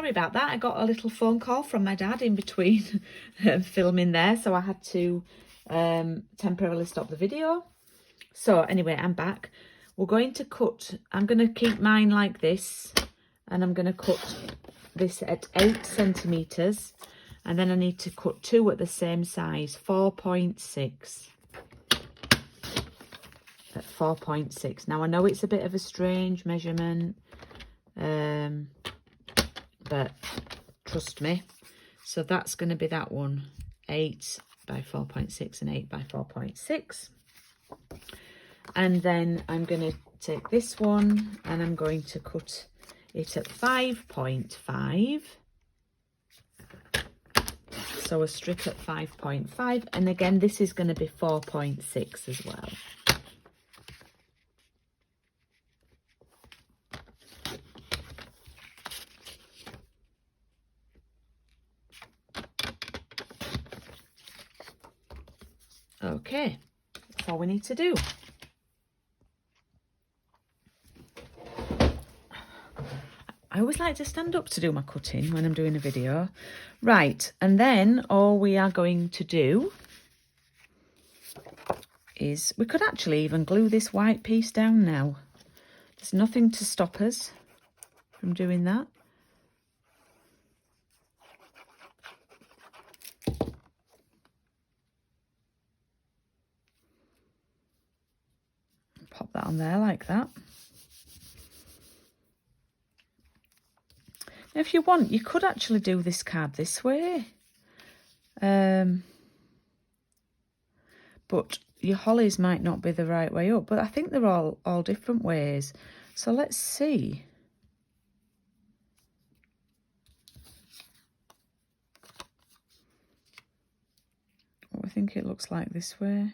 sorry about that. I got a little phone call from my dad in between filming there, so I had to temporarily stop the video. So anyway, I'm back. We're going to cut, I'm going to keep mine like this, and I'm going to cut this at 8 centimetres, and then I need to cut 2 at the same size, 4.6. At 4.6. Now I know it's a bit of a strange measurement, but trust me. So that's going to be that one, 8 by 4.6 and 8 by 4.6. And then I'm going to take this one and I'm going to cut it at 5.5. So a strip at 5.5, and again this is going to be 4.6 as well. Okay, that's all we need to do. I always like to stand up to do my cutting when I'm doing a video. Right, and then all we are going to do is, we could actually even glue this white piece down now. There's nothing to stop us from doing that. Pop that on there like that. Now, if you want, you could actually do this card this way. But your hollies might not be the right way up. But I think they're all different ways. So let's see. Oh, I think it looks like this way.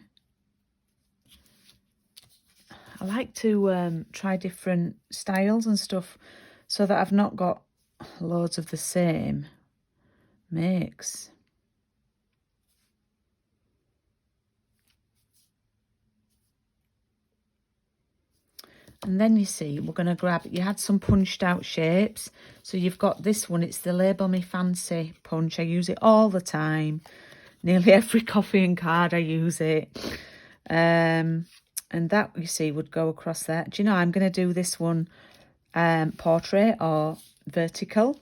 I like to try different styles and stuff so that I've not got loads of the same makes. And then you see, we're going to grab, you had some punched out shapes. So you've got this one, it's the Label Me Fancy punch. I use it all the time. Nearly every coffee and card I use it. And that, you see, would go across there. Do you know, I'm going to do this one portrait or vertical.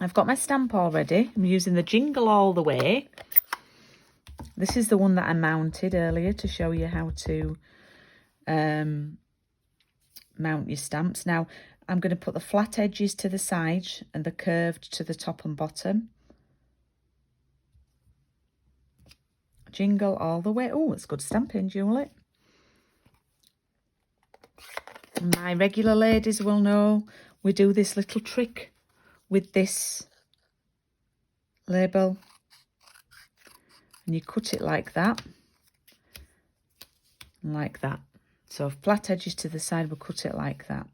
I've got my stamp already. I'm using the Jingle All the Way. This is the one that I mounted earlier to show you how to mount your stamps. Now, I'm going to put the flat edges to the side and the curved to the top and bottom. Jingle All the Way. Oh, it's good stamping, Julie. My regular ladies will know we do this little trick with this label. And you cut it like that. And like that. So flat edges to the side, we'll cut it like that.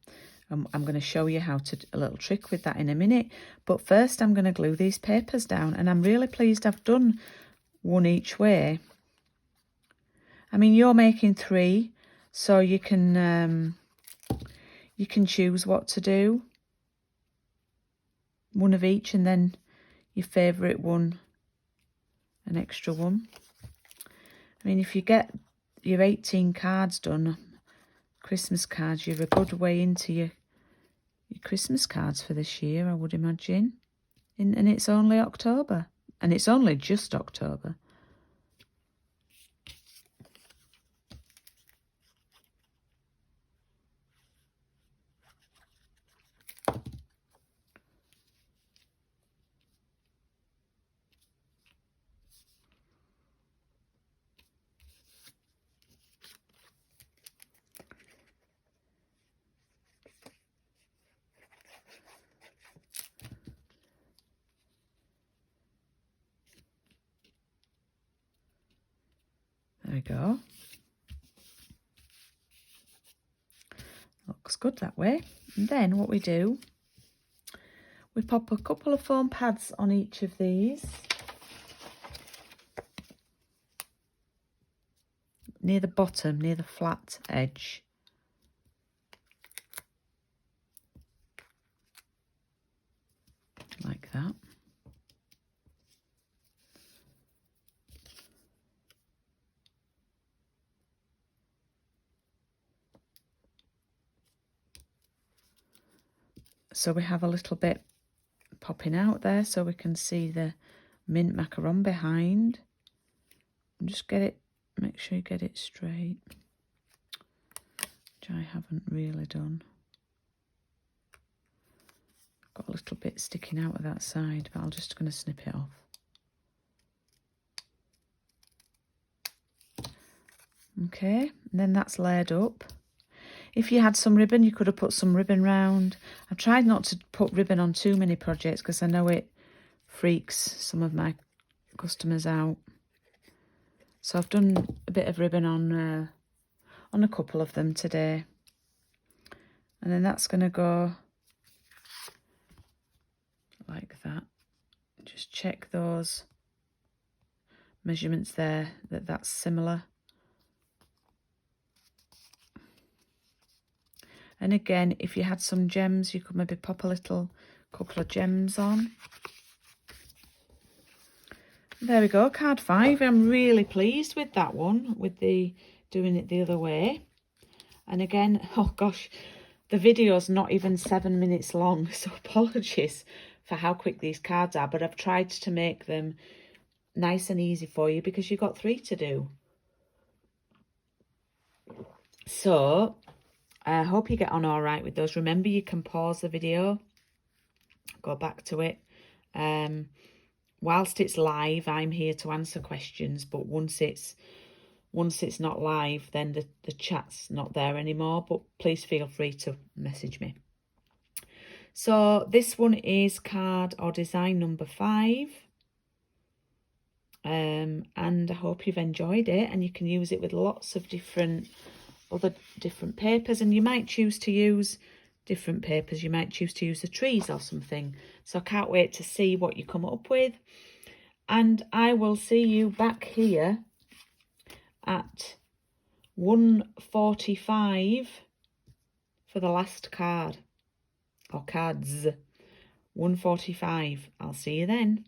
I'm going to show you how to do a little trick with that in a minute. But first I'm going to glue these papers down. And I'm really pleased I've done one each way. I mean, you're making 3, so you can choose what to do. One of each, and then your favourite one, an extra one. I mean, if you get your 18 cards done, Christmas cards, you're a good way into your Christmas cards for this year, I would imagine. And it's only October. And it's only just October. There we go. Looks good that way. And then what we do, we pop a couple of foam pads on each of these. Near the bottom, near the flat edge. that. So we have a little bit popping out there so we can see the mint macaron behind. And just make sure you get it straight, which I haven't really done. I've got a little bit sticking out of that side, but I'm just going to snip it off. Okay, and then that's layered up. If you had some ribbon, you could have put some ribbon round. I've tried not to put ribbon on too many projects because I know it freaks some of my customers out. So I've done a bit of ribbon on a couple of them today. And then that's going to go like that. Just check those measurements there, that's similar. And again, if you had some gems, you could maybe pop a couple of gems on. There we go, card 5. I'm really pleased with that one, with doing it the other way. And again, oh gosh, the video's not even 7 minutes long, so apologies for how quick these cards are, but I've tried to make them nice and easy for you because you've got 3 to do. So I hope you get on all right with those. Remember, you can pause the video, go back to it. Whilst it's live, I'm here to answer questions, but once it's not live, then the chat's not there anymore, but please feel free to message me. So this one is card or design number 5. And I hope you've enjoyed it, and you can use it with lots of other different papers, and you might choose to use different papers. You might choose to use the trees or something. So I can't wait to see what you come up with, and I will see you back here at 1:45 for the last card, or cards. 1:45. I'll see you then.